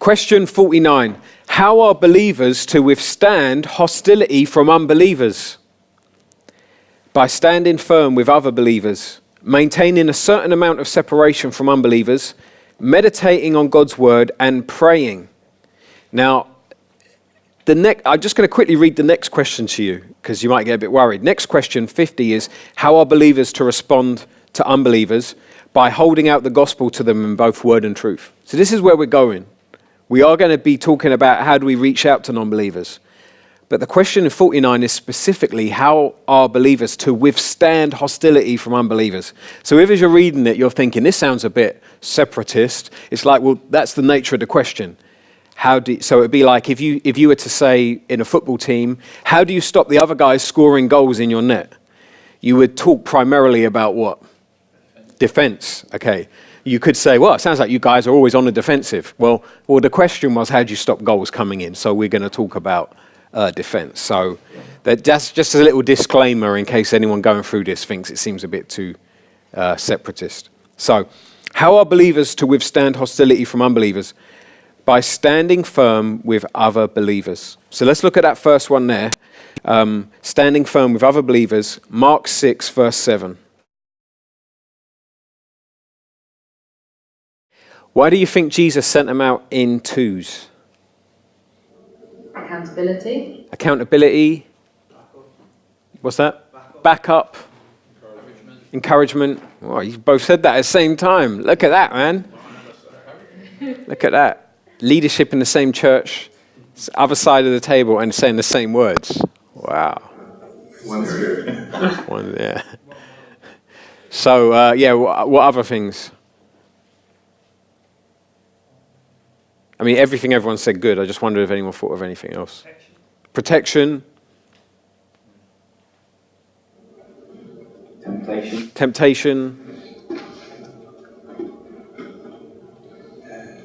Question 49. How are believers to withstand hostility from unbelievers? By standing firm with other believers, maintaining a certain amount of separation from unbelievers, meditating on God's word, and praying. Now, I'm just going to quickly read the next question to you, because you might get a bit worried. Next question, 50, is how are believers to respond to unbelievers? By holding out the gospel to them in both word and truth. So this is where we're going. We are going to be talking about how do we reach out to non-believers. But the question in 49 is specifically how are believers to withstand hostility from unbelievers? So if as you're reading it, you're thinking, this sounds a bit separatist. It's like, well, that's the nature of the question. So it'd be like if you were to say in a football team, how do you stop the other guys scoring goals in your net? You would talk primarily about what? Defense. Okay. You could say, well, it sounds like you guys are always on the defensive. Well, the question was, how do you stop goals coming in? So we're going to talk about defense. So that's just a little disclaimer in case anyone going through this thinks it seems a bit too separatist. So how are believers to withstand hostility from unbelievers? By standing firm with other believers. So let's look at that first one there. Standing firm with other believers. Mark 6, verse 7. Why do you think Jesus sent them out in twos? Accountability. What's that? Backup. Encouragement. Oh, you both said that at the same time. Look at that, man. Look at that. Leadership in the same church, other side of the table, and saying the same words. Wow. One spirit. One, yeah. So, what other things? I mean, everything everyone said good. I just wondered if anyone thought of anything else. Protection. Temptation.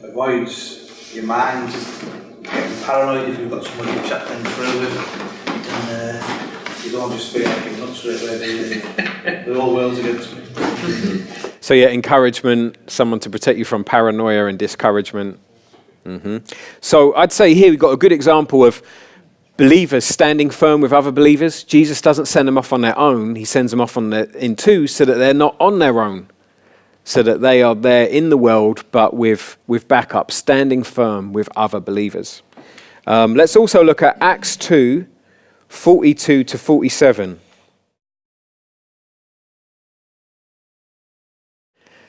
Avoids your mind getting paranoid if you've got someone you're chatting through with, and you don't just feel like you're nuts straight away. The whole world's against me. So yeah, encouragement, someone to protect you from paranoia and discouragement. So I'd say here we've got a good example of believers standing firm with other believers. Jesus doesn't send them off on their own. He sends them off in twos so that they're not on their own, so that they are there in the world but with backup, standing firm with other believers. Let's also look at Acts 2, 42 to 47.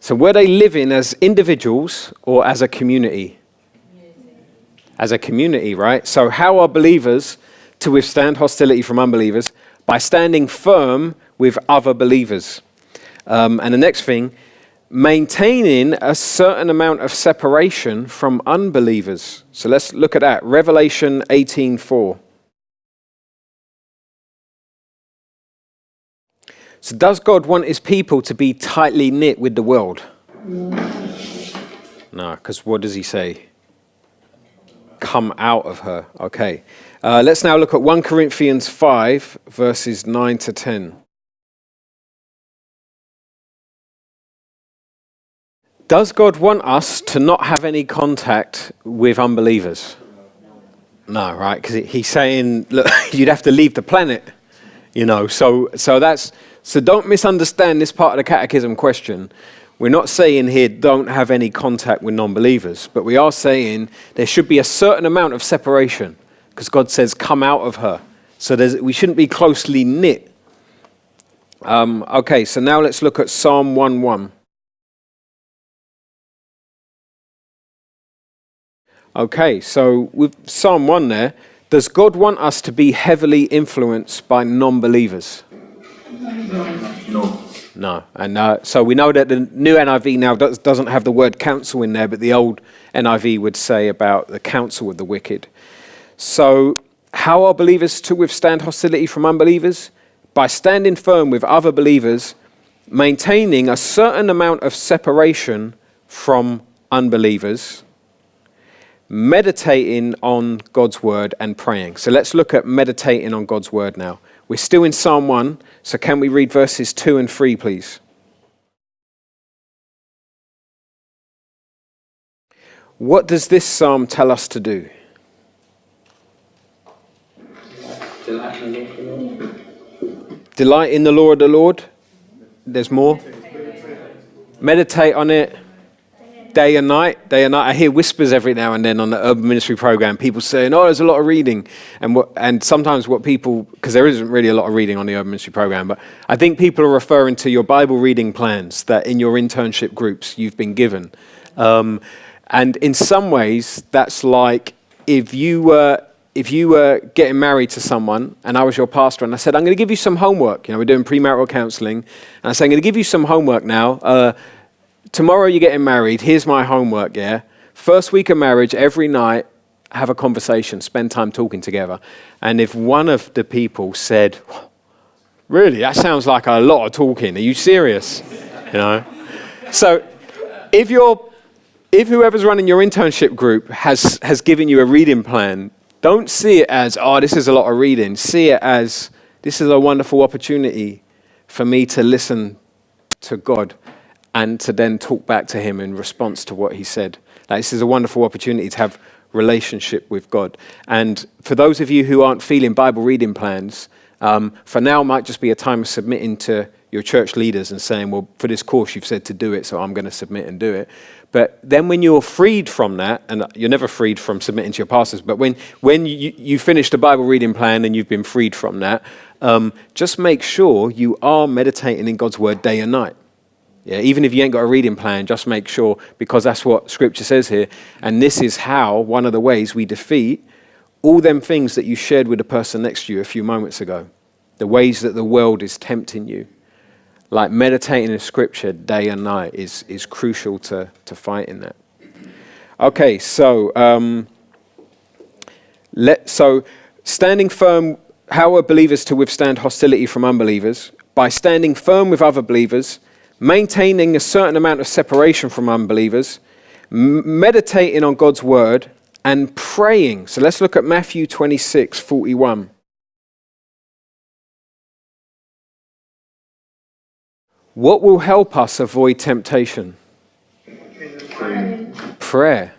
So were they living as individuals or as a community? As a community, right? So how are believers to withstand hostility from unbelievers? By standing firm with other believers. And the next thing, maintaining a certain amount of separation from unbelievers. So let's look at that. Revelation 18:4. So does God want his people to be tightly knit with the world? No, because what does he say? Come out of her. Okay. Let's now look at 1 Corinthians 5, verses 9 to 10. Does God want us to not have any contact with unbelievers? No, right? Because he's saying, look, you'd have to leave the planet, So don't misunderstand this part of the Catechism question. We're not saying here don't have any contact with non-believers, but we are saying there should be a certain amount of separation because God says, come out of her. So we shouldn't be closely knit. Okay, so now let's look at Psalm 1:1. Okay, so with Psalm 1 there, does God want us to be heavily influenced by non-believers? No. And so we know that the new NIV now doesn't have the word counsel in there, but the old NIV would say about the counsel of the wicked. So how are believers to withstand hostility from unbelievers? By standing firm with other believers, maintaining a certain amount of separation from unbelievers, meditating on God's word and praying. So let's look at meditating on God's word now. We're still in Psalm 1, so can we read verses 2 and 3, please? What does this psalm tell us to do? Delight in the law of the Lord. There's more. Meditate on it day and night. Day and night. I hear whispers every now and then on the urban ministry program. People saying, "Oh, there's a lot of reading," and sometimes what people, because there isn't really a lot of reading on the urban ministry program, but I think people are referring to your Bible reading plans that in your internship groups you've been given, and in some ways that's like if you were getting married to someone and I was your pastor and I said, I'm going to give you some homework. We're doing premarital counseling. And I said, I'm going to give you some homework now. Tomorrow you're getting married. Here's my homework, yeah? First week of marriage, every night, have a conversation, spend time talking together. And if one of the people said, really, that sounds like a lot of talking. Are you serious? So if whoever's running your internship group has given you a reading plan, don't see it as, this is a lot of reading. See it as, this is a wonderful opportunity for me to listen to God and to then talk back to him in response to what he said. This is a wonderful opportunity to have relationship with God. And for those of you who aren't feeling Bible reading plans, for now might just be a time of submitting to your church leaders and saying, well, for this course you've said to do it, so I'm going to submit and do it. But then when you're freed from that, and you're never freed from submitting to your pastors, but when you finish the Bible reading plan and you've been freed from that, just make sure you are meditating in God's word day and night. Yeah, even if you ain't got a reading plan, just make sure, because that's what Scripture says here. And this is how, one of the ways we defeat all them things that you shared with the person next to you a few moments ago. The ways that the world is tempting you. Like meditating in Scripture day and night is crucial to fighting that. Okay, so standing firm, how are believers to withstand hostility from unbelievers? By standing firm with other believers, maintaining a certain amount of separation from unbelievers, meditating on God's word, and praying. So let's look at Matthew 26:41. What will help us avoid temptation? Prayer.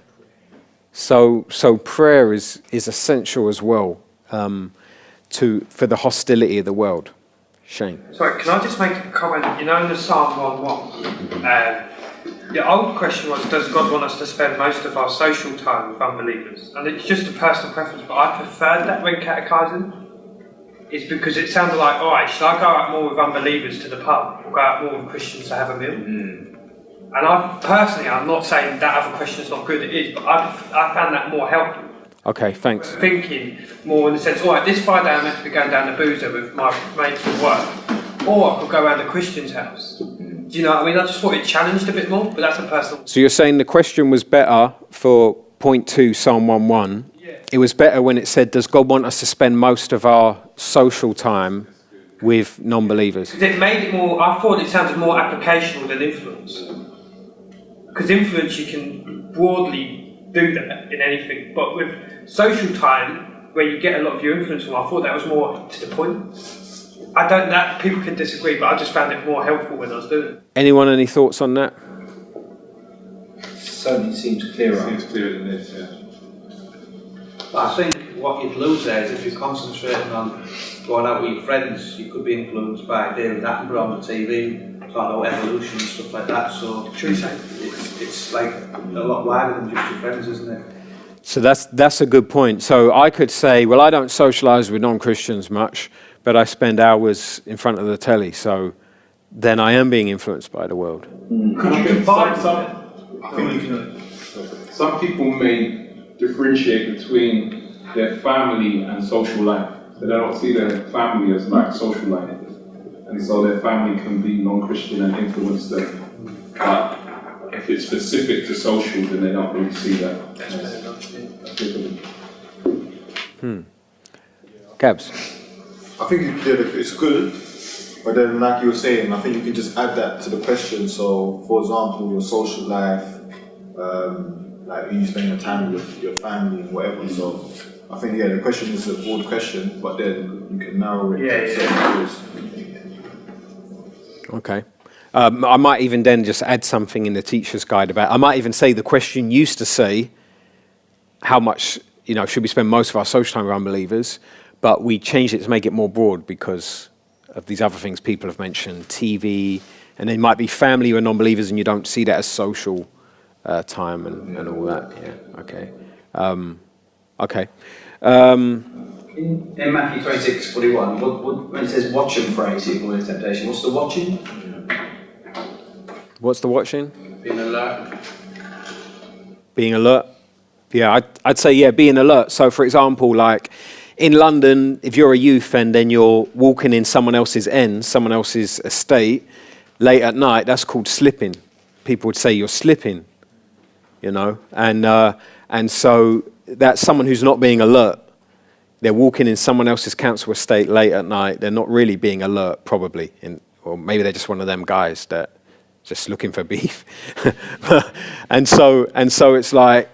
So prayer is essential as well for the hostility of the world. Shane. Sorry, can I just make a comment? In the Psalm 1:1, the old question was, does God want us to spend most of our social time with unbelievers? And it's just a personal preference, but I preferred that when catechising. It's because it sounded like, all right, should I go out more with unbelievers to the pub, or go out more with Christians to have a meal? And I'm not saying that other question's not good, it is, but I found that more helpful. Okay, thanks. Thinking more in the sense, all right, this Friday I'm meant to be going down the boozer with my mates from work, or I could go around the Christian's house. Do you know what I mean? I just thought it challenged a bit more, but that's a personal... So you're saying the question was better for point 2, Psalm 1:1. Yeah. It was better when it said, does God want us to spend most of our social time with non-believers? It made it more... I thought it sounded more applicational than influence. Because influence, you can broadly do that in anything, but with social time, where you get a lot of your influence from, I thought that was more to the point. That people can disagree, but I just found it more helpful when I was doing it. Anyone, any thoughts on that? Certainly seems clearer. Seems clearer than this, yeah. But I think what you'd lose there is if you're concentrating on going out with your friends, you could be influenced by David Attenborough on the TV, talking about evolution and stuff like that. So it's like a lot wider than just your friends, isn't it? So that's a good point. So I could say, well, I don't socialise with non-Christians much, but I spend hours in front of the telly. So then I am being influenced by the world. Some people may differentiate between their family and social life. So they don't see their family as like social life. And so their family can be non-Christian and influence them. But if it's specific to social, then they don't really see that. Cabs. I think it's good, but then like you were saying, I think you can just add that to the question. So, for example, your social life, like you spend your time with your family and whatever. So, I think the question is a broad question, but then you can narrow it to certain areas. Okay. I might even then just add something in the teacher's guide about, I might even say the question used to say, how much, should we spend most of our social time with unbelievers? But we changed it to make it more broad because of these other things people have mentioned, TV, and it might be family with non-believers and you don't see that as social time and all that. Yeah, okay. Okay. In Matthew 26:41, when it says watch and pray, see avoid temptation, what's the watching? What's the watching? Being alert. Being alert. Yeah, I'd say, yeah, being alert. So, for example, like in London, if you're a youth and then you're walking in someone else's end, someone else's estate, late at night, that's called slipping. People would say you're slipping, and so that's someone who's not being alert. They're walking in someone else's council estate late at night. They're not really being alert, probably, or maybe they're just one of them guys that just looking for beef. and so it's like,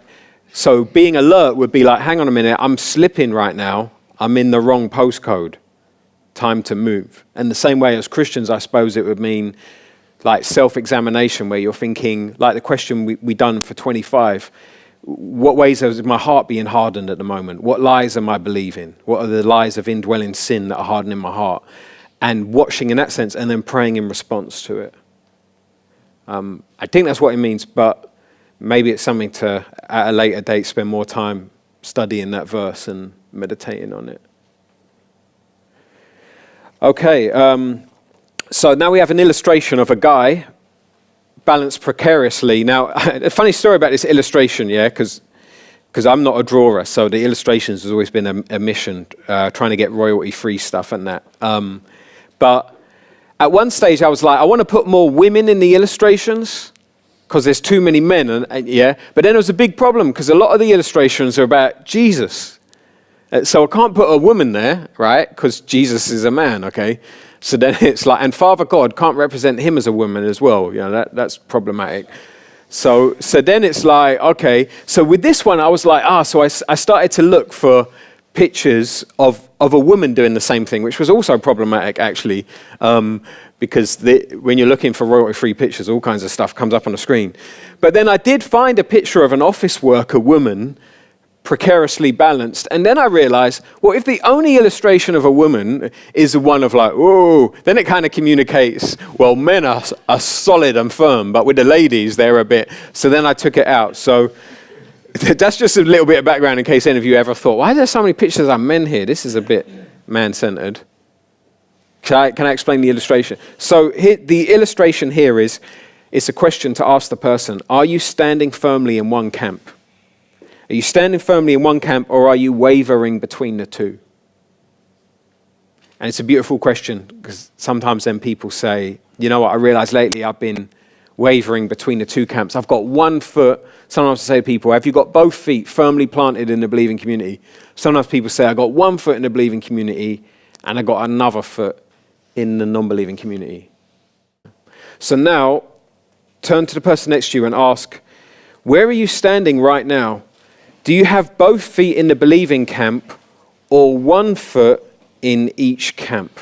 so being alert would be like, hang on a minute, I'm slipping right now. I'm in the wrong postcode. Time to move. And the same way as Christians, I suppose it would mean like self-examination, where you're thinking, like the question we done for 25, what ways is my heart being hardened at the moment? What lies am I believing? What are the lies of indwelling sin that are hardening my heart? And watching in that sense, and then praying in response to it. I think that's what it means, but maybe it's something to, at a later date, spend more time studying that verse and meditating on it. Okay, so now we have an illustration of a guy balanced precariously. Now, a funny story about this illustration, yeah, because I'm not a drawer, so the illustrations has always been a mission, trying to get royalty-free stuff and that. But at one stage, I was like, I want to put more women in the illustrations because there's too many men, and yeah. But then there was a big problem because a lot of the illustrations are about Jesus. So I can't put a woman there, right? Because Jesus is a man, okay? So then it's like, and Father God can't represent him as a woman as well. That's problematic. So then it's like, okay. So with this one, I was like, so I started to look for pictures of a woman doing the same thing, which was also problematic, actually, because when you're looking for royalty-free pictures, all kinds of stuff comes up on the screen. But then I did find a picture of an office worker woman, precariously balanced, and then I realized, well, if the only illustration of a woman is one of like, whoa, then it kind of communicates, well, men are solid and firm, but with the ladies, they're a bit, so then I took it out. So that's just a little bit of background in case any of you ever thought, why are there so many pictures of men here? This is a bit man-centered. Can I explain the illustration? So the illustration here is, it's a question to ask the person, are you standing firmly in one camp? Are you standing firmly in one camp, or are you wavering between the two? And it's a beautiful question, because sometimes then people say, you know what, I realize lately I've been wavering between the two camps. I've got one foot. Sometimes I say to people, have you got both feet firmly planted in the believing community? Sometimes people say, I got one foot in the believing community and I got another foot in the non-believing community. So now, turn to the person next to you and ask, where are you standing right now? Do you have both feet in the believing camp or one foot in each camp?